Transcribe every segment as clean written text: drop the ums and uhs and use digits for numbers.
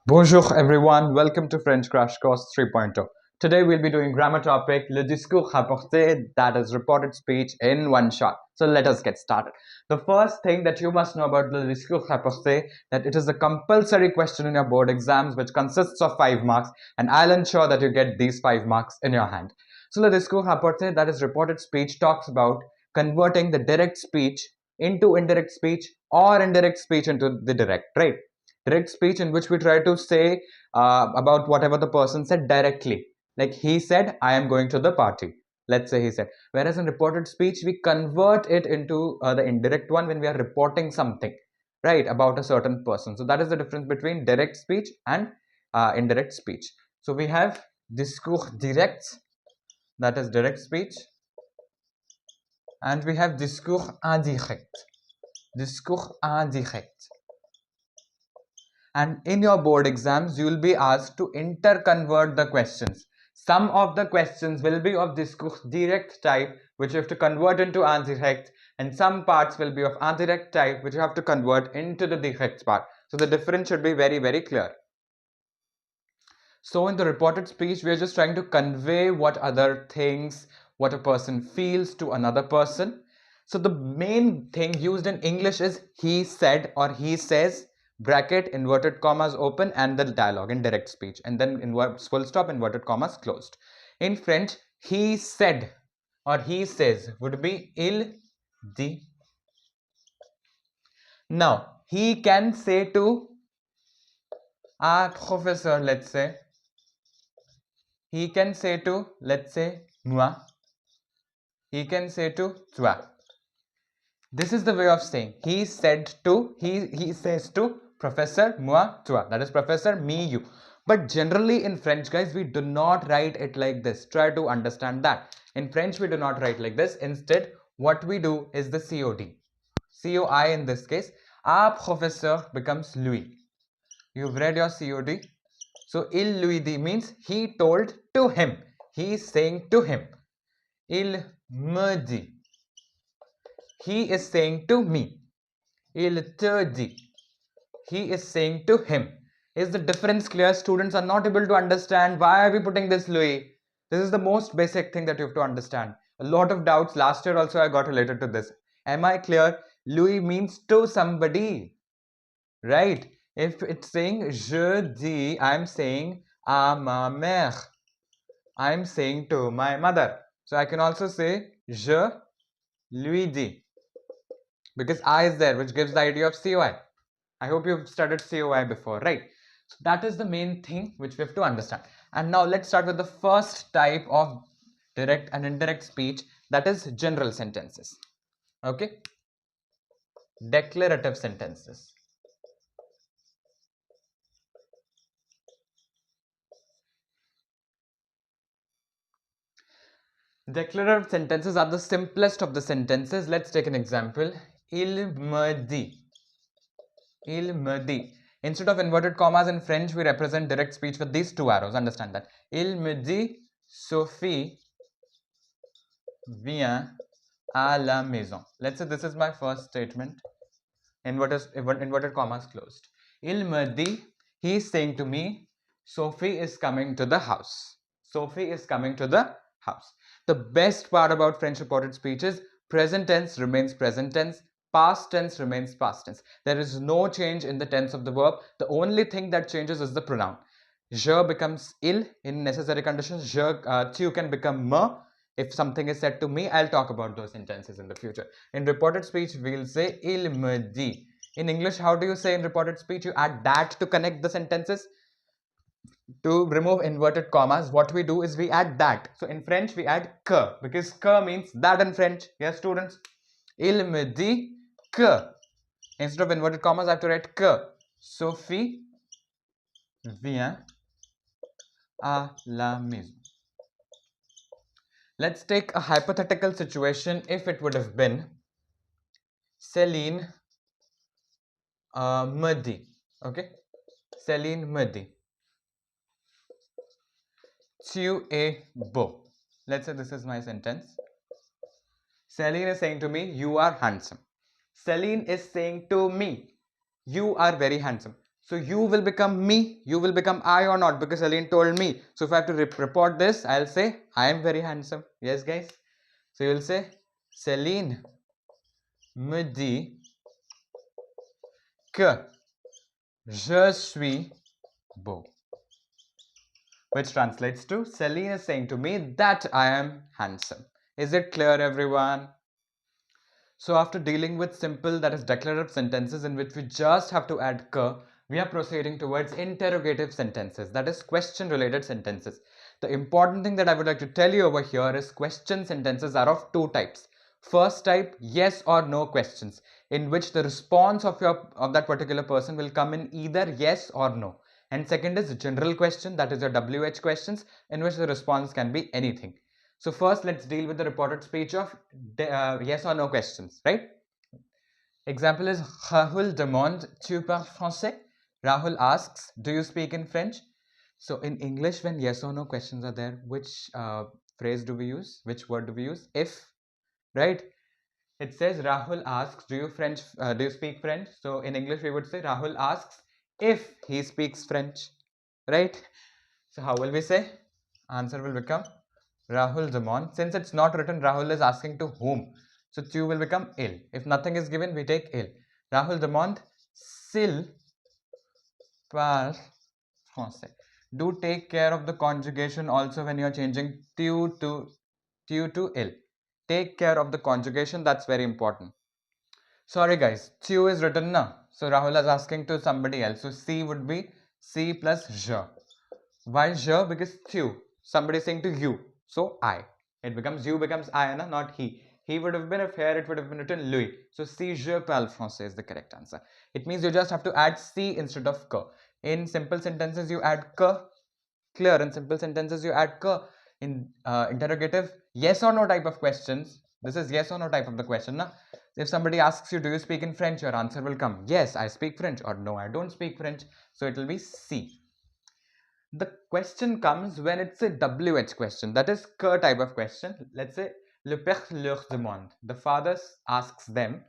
Bonjour everyone, welcome to French Crash Course 3.0. Today we'll be doing grammar topic, le discours rapporté, that is reported speech in one shot. So let us get started. The first thing that you must know about le discours rapporté, that it is a compulsory question in your board exams which consists of 5 marks, and I'll ensure that you get these 5 marks in your hand. So le discours rapporté, that is reported speech, talks about converting the direct speech into indirect speech or indirect speech into the direct, right? Direct speech in which we try to say about whatever the person said directly. Like he said, I am going to the party. Let's say he said. Whereas in reported speech, we convert it into the indirect one when we are reporting something, right, about a certain person. So that is the difference between direct speech and indirect speech. So we have discours direct, that is direct speech, and we have discours indirect. Discours indirect. And in your board exams, you will be asked to interconvert the questions. Some of the questions will be of discours direct type, which you have to convert into indirect, and some parts will be of indirect type, which you have to convert into the direct part. So the difference should be very, very clear. So in the reported speech, we are just trying to convey what other things, what a person feels to another person. So the main thing used in English is he said or he says, bracket, inverted commas open, and the dialogue in direct speech, and then full stop, inverted commas closed. In French, he said or he says would be il dit. Now he can say to a professor, let's say, he can say to, let's say, moi, he can say to toi. This is the way of saying. He said to, he says to professor, moi, toi. That is professor, me, you. But generally in French, guys, we do not write it like this. Try to understand that. In French, we do not write like this. Instead, what we do is the COD. COI in this case. A professeur becomes lui. You've read your COD. So, il lui dit means he told to him. He is saying to him. Il me dit. He is saying to me. Il te dit. He is saying to him. Is the difference clear? Students are not able to understand. Why are we putting this Louis? This is the most basic thing that you have to understand. A lot of doubts. Last year also I got related to this. Am I clear? Louis means to somebody. Right? If it's saying je dis, I'm saying à ma mère. I'm saying to my mother. So I can also say je lui dis. Because I is there, which gives the idea of COI. I hope you've studied COI before, right? So that is the main thing which we have to understand. And now let's start with the first type of direct and indirect speech, that is general sentences. Okay? Declarative sentences. Declarative sentences are the simplest of the sentences. Let's take an example. Il me dit. Il me dit. Instead of inverted commas in French, we represent direct speech with these two arrows. Understand that. Il me dit, Sophie vient à la maison. Let's say this is my first statement. Inverted commas closed. Il me dit, he is saying to me, Sophie is coming to the house. Sophie is coming to the house. The best part about French reported speech is present tense remains present tense, past tense remains past tense. There is no change in the tense of the verb. The only thing that changes is the pronoun. Je becomes il in necessary conditions. Tu can become me. If something is said to me, I'll talk about those sentences in the future. In reported speech, we'll say il me dit. In English, how do you say in reported speech? You add that to connect the sentences. To remove inverted commas, what we do is we add that. So in French, we add que, because que means that in French. Yes, students? Il me dit que. Instead of inverted commas, I have to write que. Sophie vient à la maison. Let's take a hypothetical situation. If it would have been Céline me dit. Okay? Céline me dit. Tu es beau. Let's say this is my sentence. Celine is saying to me, you are handsome. Celine is saying to me, you are very handsome. So you will become me, you will become I or not, because Celine told me. So if I have to report this, I'll say I am very handsome. Yes, guys. So you will say Celine me dit que je suis beau, which translates to Celine is saying to me that I am handsome. Is it clear, everyone? So after dealing with simple, that is declarative sentences in which we just have to add que, we are proceeding towards interrogative sentences, that is question related sentences. The important thing that I would like to tell you over here is question sentences are of two types. First type, yes or no questions, in which the response of that particular person will come in either yes or no. And second is general question, that is your WH questions, in which the response can be anything. So first, let's deal with the reported speech of yes or no questions, right? Example is Rahul demande, tu parles français? Rahul asks, do you speak in French? So in English, when yes or no questions are there, which phrase do we use? Which word do we use? If, right? It says Rahul asks, do you speak French? So in English, we would say Rahul asks if he speaks French, right? So how will we say? Answer will become Rahul demande. Since it's not written, Rahul is asking to whom. So tu will become il. If nothing is given, we take il. Rahul demande s'il parle français. Do take care of the conjugation also when you're changing tu to il. Take care of the conjugation, that's very important. Sorry guys, tu is written now. So Rahul is asking to somebody else. So C would be C plus je. Why je? Because tu. Somebody is saying to you. So I. It becomes you becomes I, not he. He would have been, if here it would have been written Louis. So si je parle français is the correct answer. It means you just have to add si instead of que. In simple sentences you add que. Clear. In simple sentences you add que. In interrogative yes or no type of questions. This is yes or no type of the question. Na? If somebody asks you, do you speak in French? Your answer will come, yes, I speak French, or no, I don't speak French. So it will be C. The question comes when it's a WH question, that is que type of question. Let's say, le père leur demande. The father asks them,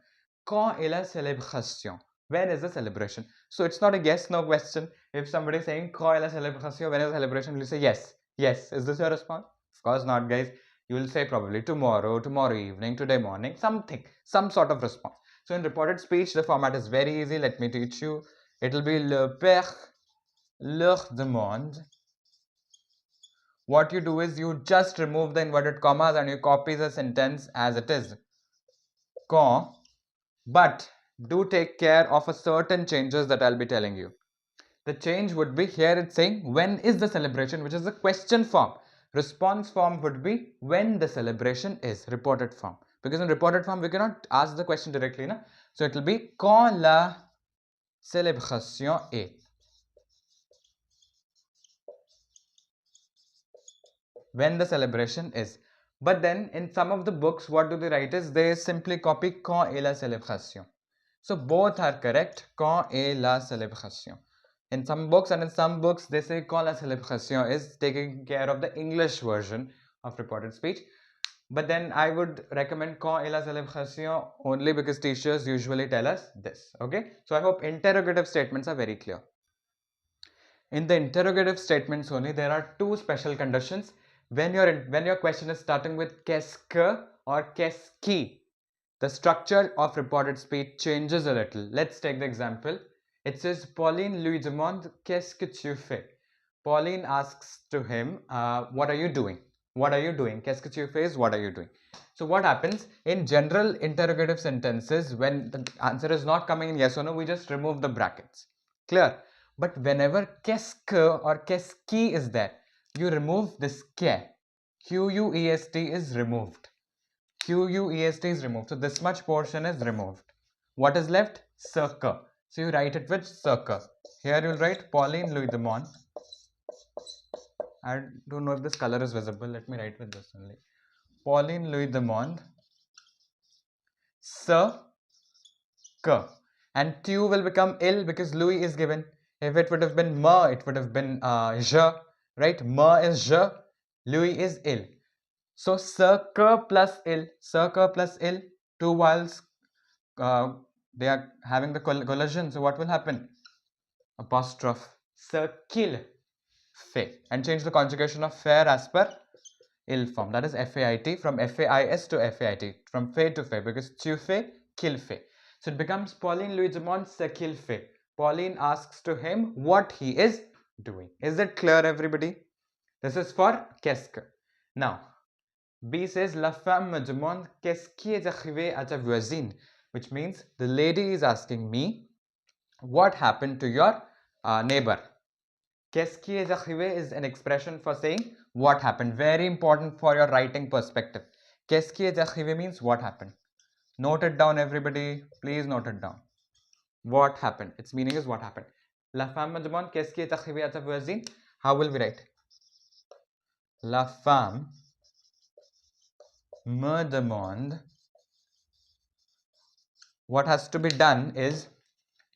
quand est la célébration? When is the celebration? So it's not a yes/no question. If somebody is saying, quand est la célébration? When is the celebration? You'll say yes. Yes. Is this your response? Of course not, guys. You will say probably tomorrow, tomorrow evening, today morning, something, some sort of response. So in reported speech, the format is very easy. Let me teach you. It will be le père leur demande. What you do is you just remove the inverted commas and you copy the sentence as it is. Quand, but do take care of a certain changes that I'll be telling you. The change would be, here it's saying when is the celebration, which is the question form. Response form would be when the celebration is, reported form. Because in reported form we cannot ask the question directly, na? So it will be quand la célébration est. When the celebration is. But then in some of the books, what do they write is they simply copy quand est la célébration. So both are correct, quand est la célébration. In some books, and in some books they say quand la célébration is, taking care of the English version of reported speech. But then I would recommend quand est la célébration only because teachers usually tell us this. Okay, so I hope interrogative statements are very clear. In the interrogative statements only, there are two special conditions. When your question is starting with qu'est-ce que or qu'est-ce qui, the structure of reported speech changes a little. Let's take the example. It says Pauline lui demande qu'est-ce que tu fais. Pauline asks to him, what are you doing? What are you doing? Qu'est-ce que tu fais is what are you doing? So what happens in general interrogative sentences, when the answer is not coming in yes or no, we just remove the brackets. Clear? But whenever qu'est-ce que or qu'est-ce qui is there, you remove this que. Q-U-E-S-T is removed. Q-U-E-S-T is removed. So this much portion is removed. What is left? Circa. So you write it with circa. Here you will write Pauline Louis Demont. I don't know if this color is visible. Let me write with this only. Pauline Louis Demont. Circa. And tu will become il because Louis is given. If it would have been ma, it would have been je, right? Ma is je, Louis is il. So circa plus il, two vowels, they are having the collision. So what will happen? apostrophe ce qu'il fait, and change the conjugation of faire as per il form, that is FAIT, from FAIS to FAIT, from fait to fait, because tu fais, qu'il fait. So it becomes Pauline lui demande ce qu'il fait. Pauline asks to him what he is doing. Is it clear, everybody? This is for qu'est-ce que. Now, B says la femme me demande qu'est-ce qui est arrivé à ta voisine, which means the lady is asking me what happened to your neighbor. Qu'est-ce qui est arrivé is an expression for saying what happened. Very important for your writing perspective. Qu'est-ce qui est arrivé means what happened. Note it down, everybody. Please note it down. What happened. Its meaning is what happened. La femme me demande qu'est-ce qui est arrivé à ta voisine. How will we write? La femme me demande. What has to be done is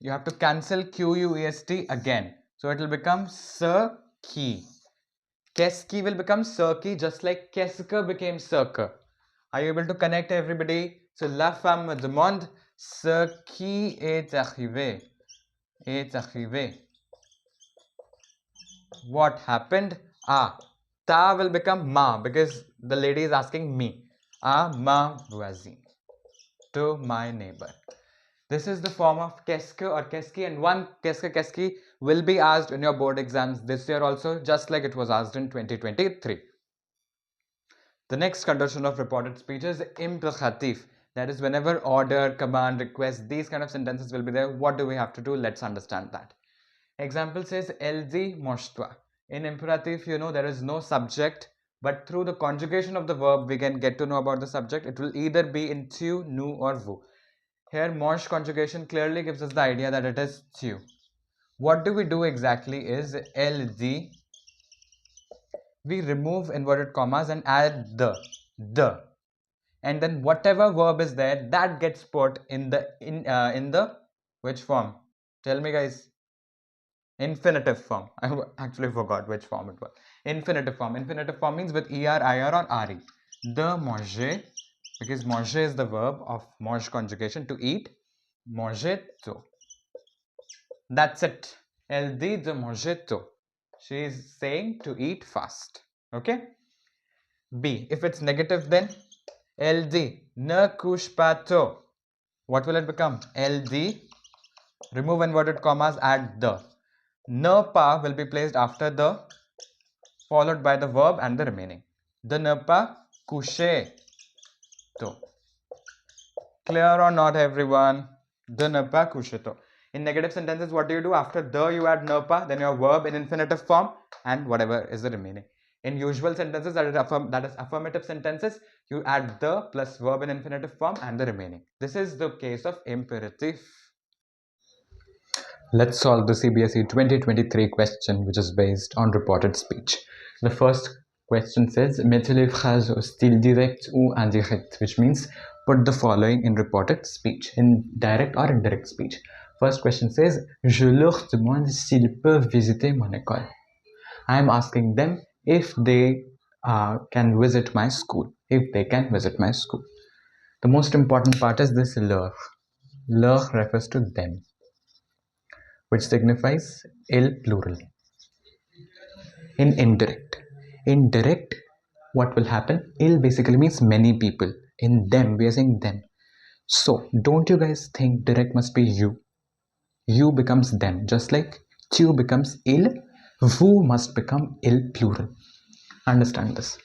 you have to cancel QUEST again. So it will become ce qui. Qu'est-ce qui will become ce qui, just like qu'est-ce que became ce que. Are you able to connect, everybody? So la femme me demande ce qui est arrivé. Est arrivé. What happened? Ta will become ma because the lady is asking me. Ma voisine. To my neighbor. This is the form of qu'est-ce que or qu'est-ce qui, and one qu'est-ce qui will be asked in your board exams this year also, just like it was asked in 2023. The next condition of reported speech is imperative. That is, whenever order, command, request, these kind of sentences will be there, what do we have to do? Let's understand that. Example says, elle dit mange-toi. In imperative, you know, there is no subject, but through the conjugation of the verb, we can get to know about the subject. It will either be in tu, nous, or vous. Here, mange conjugation clearly gives us the idea that it is tu. What do we do exactly is, elle dit, we remove inverted commas and add the, and then whatever verb is there, that gets put in the which form? Tell me, guys. Infinitive form. I actually forgot which form it was. Infinitive form. Infinitive form means with er, ir, or re. De manger, because manger is the verb of mange conjugation, to eat. Manger to. That's it. Elle dit de manger to. She is saying to eat fast. Okay. B. If it's negative, then elle dit ne couche pas tôt. What will it become? Elle dit. Remove inverted commas, add the. Ne pas will be placed after the, followed by the verb and the remaining. De ne pas coucher tôt. Clear or not, everyone? De ne pas coucher tôt. In negative sentences, what do you do? After the, you add ne pas, then your verb in infinitive form, and whatever is the remaining. In usual sentences, that is affirmative sentences, you add the plus verb in infinitive form and the remaining. This is the case of imperative. Let's solve the CBSE 2023 question, which is based on reported speech. The first question says, mettez les phrases au style direct ou indirect, which means put the following in reported speech, in direct or indirect speech. First question says, je leur demande s'ils peuvent visiter mon école. I am asking them if they can visit my school. If they can visit my school. The most important part is this leur. Leur refers to them, which signifies il plural. In indirect, what will happen? Il basically means many people. In them, we are saying them. So, don't you guys think direct must be you? You becomes them, just like tu becomes il, vous must become il plural. Understand this.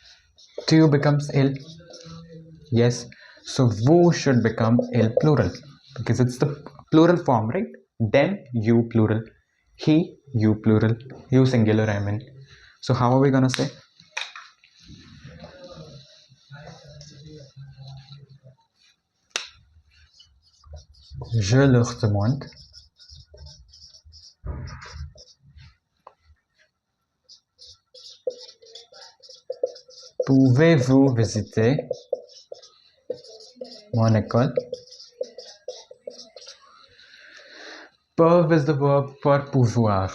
Tu becomes il. Yes. So, vous should become il plural because it's the plural form, right? Them, you plural. He, you plural. You singular, I mean. So, how are we gonna say? Je leur demande. Pouvez-vous visiter mon école? Peuvent is the verb for pouvoir.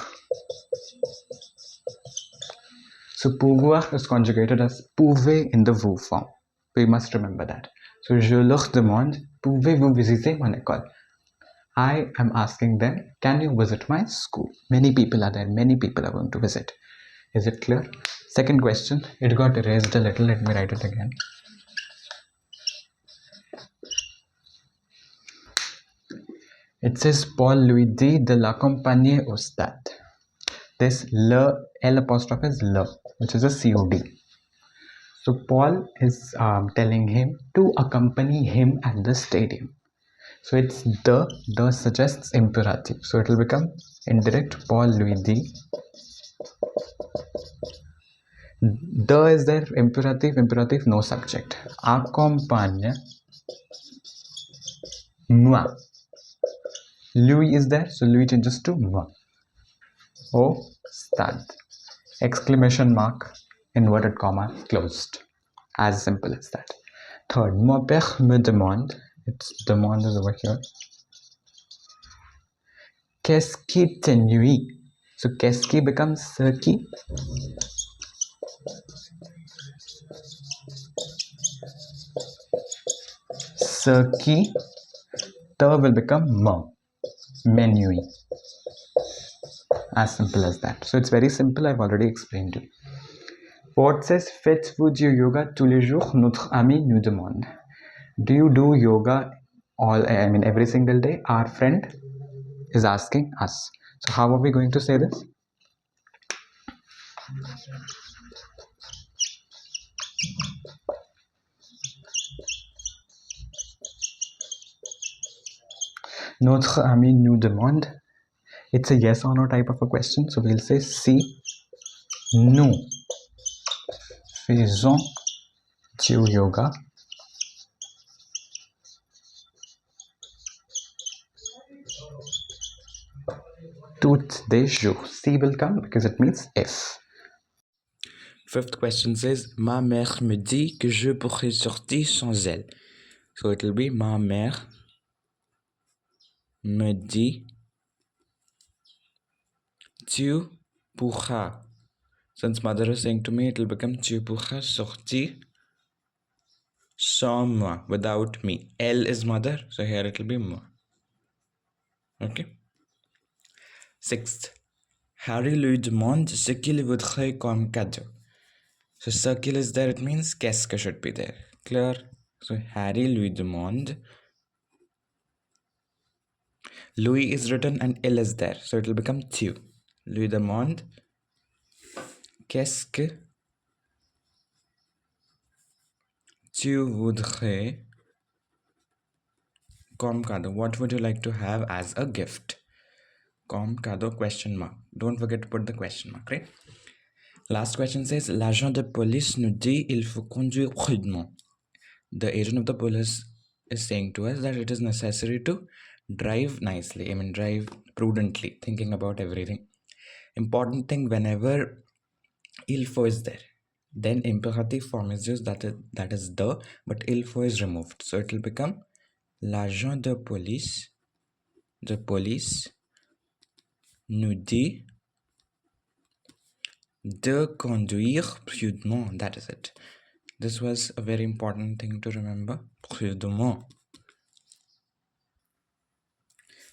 So pouvoir is conjugated as pouvez in the vous form. We must remember that. So je leur demande, pouvez-vous visiter mon école? I am asking them, can you visit my school? Many people are there. Many people are going to visit. Is it clear? Second question. It got erased a little. Let me write it again. It says Paul lui dit de l'accompagner au stade. This L apostrophe is le, which is a COD. So Paul is telling him to accompany him at the stadium. So it's the suggests imperative. So it will become indirect. Paul lui dit. The is there, imperative, no subject. Accompagne moi. Lui is there, so lui changes to moi. Au stade. Exclamation mark, inverted comma, closed. As simple as that. Third, mon père me demande, it's demande is over here. Qu'est-ce qui t'ennuie? So qu'est-ce qui becomes ce qui. Ce qui, the will become m'ennuie. As simple as that. So it's very simple. I've already explained to you. Fourth says, faites-vous du yoga tous les jours? Notre ami nous demande. Do you do yoga every single day? Our friend is asking us. So how are we going to say this? Notre ami nous demande. It's a yes or no type of a question. So we'll say si nous faisons du yoga tous les jours. Si will come because it means if. Fifth question says, ma mère me dit que je pourrais sortir sans elle. So it will be, ma mère me dit tu pourras. Since mother is saying to me, it will become tu pourras sortir sans moi, without me. Elle is mother, so here it will be moi. Okay. Sixth, Harry lui demande ce qu'il voudrait comme cadeau. So circle is there, it means qu'est-ce que should be there. Clear? So Harry lui demande. Louis is written and il is there, so it will become tu. Lui demande qu'est-ce que tu voudrais comme cadeau. What would you like to have as a gift? Comme cadeau question mark. Don't forget to put the question mark, right? Last question says, l'agent de police nous dit il faut conduire prudemment. The agent of the police is saying to us that it is necessary to drive nicely. Drive prudently, thinking about everything. Important thing, whenever il faut is there, then imperative form is just that is the, but il faut is removed. So it will become l'agent de police nous dit de conduire prudemment. That is it. This was a very important thing to remember. Prudemment.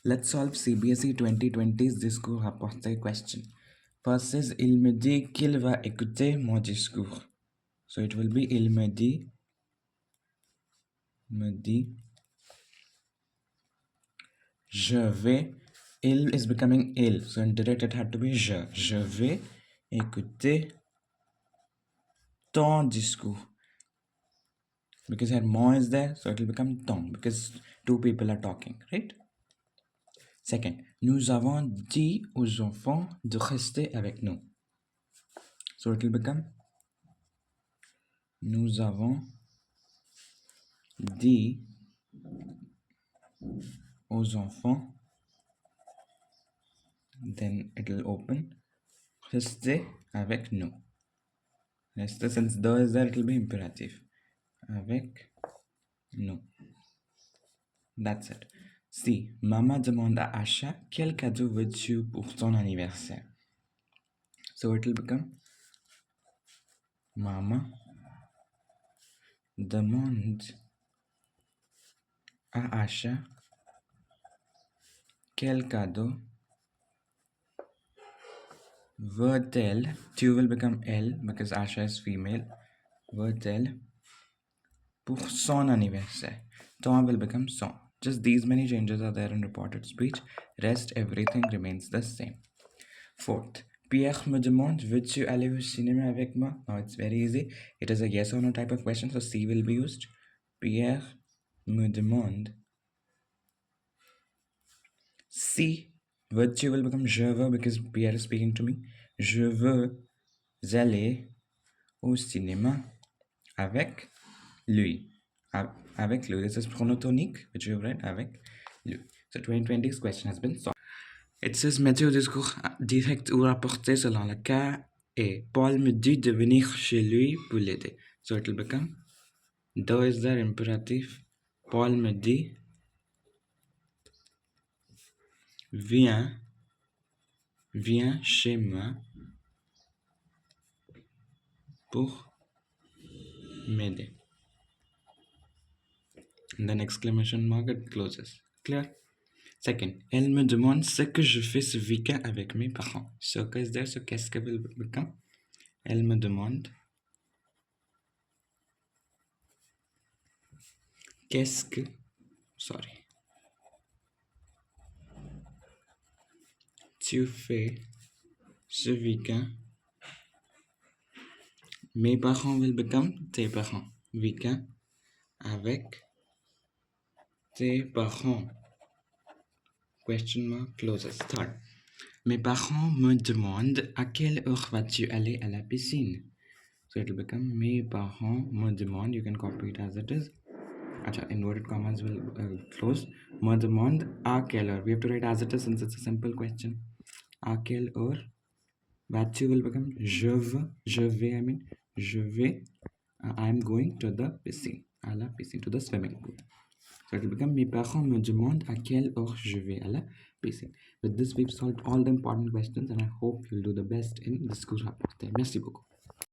Let's solve CBSE 2020's discours rapporté question. First is, il me dit qu'il va écouter mon discours. So it will be, il me dit, je vais, il is becoming il. So in direct it had to be je vais écouter ton discours. Because here mon is there, so it will become ton, because two people are talking, right? Second, nous avons dit aux enfants de rester avec nous. So it will become, nous avons dit aux enfants, then it will open, rester avec nous. Rester, since the is there, it will be imperative. Avec nous. That's it. Si, maman demande à Asha, quel cadeau veux-tu pour ton anniversaire? So it will become, maman demande à Asha Quel cadeau veut-elle? Tu will become elle because Asha is female. Veut-elle pour son anniversaire? Ton will become son. Just these many changes are there in reported speech. Rest everything remains the same. Fourth, Pierre me demande, veux-tu aller au cinéma avec moi? Now it's very easy. It is a yes or no type of question, so C will be used. Pierre me demande. C, veux-tu will become je veux because Pierre is speaking to me. Je veux aller au cinéma avec lui. Avec lui. This is pronotonique, which we have read avec lui. So 2020's question has been solved. It says Mathieu Discours direct ou rapporté selon le cas et Paul me dit de venir chez lui pour l'aider. So it will become do is the imperative. Paul me dit viens chez moi pour m'aider. And then exclamation mark, it closes. Clear? Second, elle me demande ce que je fais ce week-end avec mes parents. So is there, so qu'est-ce que will become? Elle me demande qu'est-ce que, sorry, tu fais ce week-end. Mes parents will become tes parents. Week-end avec tes parents. Question mark closes. Third, mes parents me demandent à quelle heure vas-tu aller à la piscine. So it will become mes parents me demandent. You can copy it as it is. Acha, inverted commas will close. Me demande à quelle heure. We have to write as it is since it's a simple question. À quelle heure? Vas-tu will become je vais, I mean, je vais. I'm going to the piscine. À la piscine, to the swimming pool. So it will become mes parents me demandent à quelle heure je vais à la piscine. With this, we've solved all the important questions and I hope you'll do the best in Discours Rapporté. Merci beaucoup.